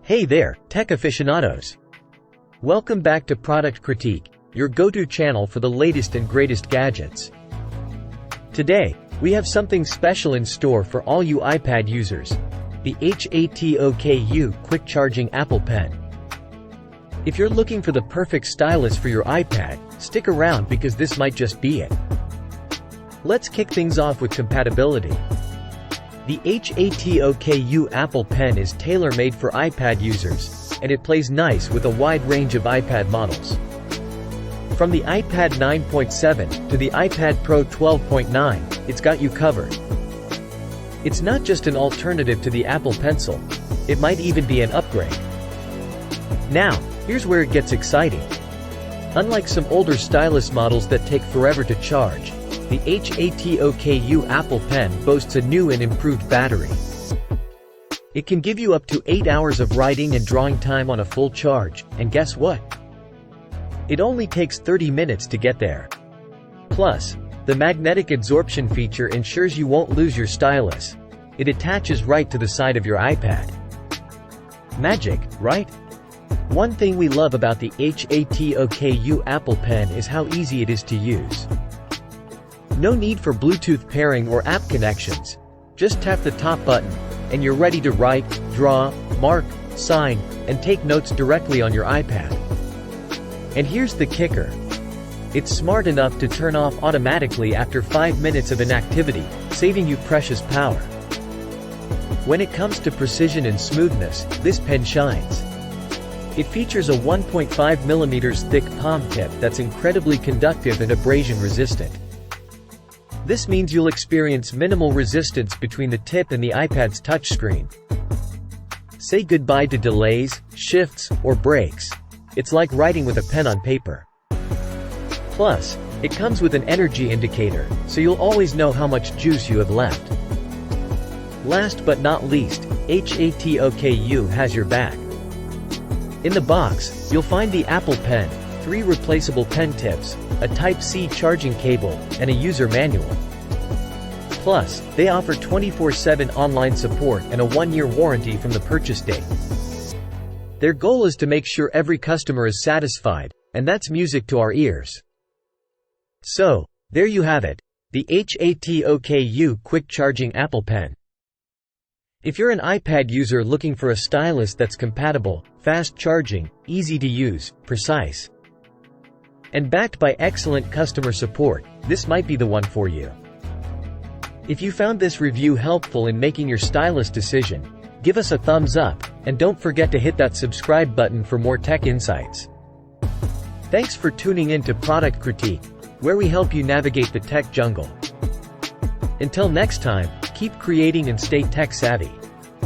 Hey there, tech aficionados! Welcome back to Product Critique, your go-to channel for the latest and greatest gadgets. Today, we have something special in store for all you iPad users, the HATOKU Quick Charging Apple Pen. If you're looking for the perfect stylus for your iPad, stick around because this might just be it. Let's kick things off with compatibility. The HATOKU Apple Pen is tailor-made for iPad users, and it plays nice with a wide range of iPad models. From the iPad 9.7 to the iPad Pro 12.9, it's got you covered. It's not just an alternative to the Apple Pencil, it might even be an upgrade. Now, here's where it gets exciting. Unlike some older stylus models that take forever to charge, the HATOKU Apple Pen boasts a new and improved battery. It can give you up to 8 hours of writing and drawing time on a full charge, and guess what? It only takes 30 minutes to get there. Plus, the magnetic adsorption feature ensures you won't lose your stylus. It attaches right to the side of your iPad. Magic, right? One thing we love about the HATOKU Apple Pen is how easy it is to use. No need for Bluetooth pairing or app connections. Just tap the top button, and you're ready to write, draw, mark, sign, and take notes directly on your iPad. And here's the kicker. It's smart enough to turn off automatically after 5 minutes of inactivity, saving you precious power. When it comes to precision and smoothness, this pen shines. It features a 1.5mm thick palm tip that's incredibly conductive and abrasion resistant. This means you'll experience minimal resistance between the tip and the iPad's touchscreen. Say goodbye to delays, shifts, or breaks. It's like writing with a pen on paper. Plus, it comes with an energy indicator, so you'll always know how much juice you have left. Last but not least, HATOKU has your back. In the box, you'll find the Apple Pen, 3 replaceable pen tips, a Type-C charging cable, and a user manual. Plus, they offer 24/7 online support and a 1-year warranty from the purchase date. Their goal is to make sure every customer is satisfied, and that's music to our ears. So, there you have it, the HATOKU Quick Charging Apple Pen. If you're an iPad user looking for a stylus that's compatible, fast charging, easy to use, precise, and backed by excellent customer support, this might be the one for you. If you found this review helpful in making your stylus decision, give us a thumbs up, and don't forget to hit that subscribe button for more tech insights. Thanks for tuning in to Product Critique, where we help you navigate the tech jungle. Until next time, keep creating and stay tech savvy.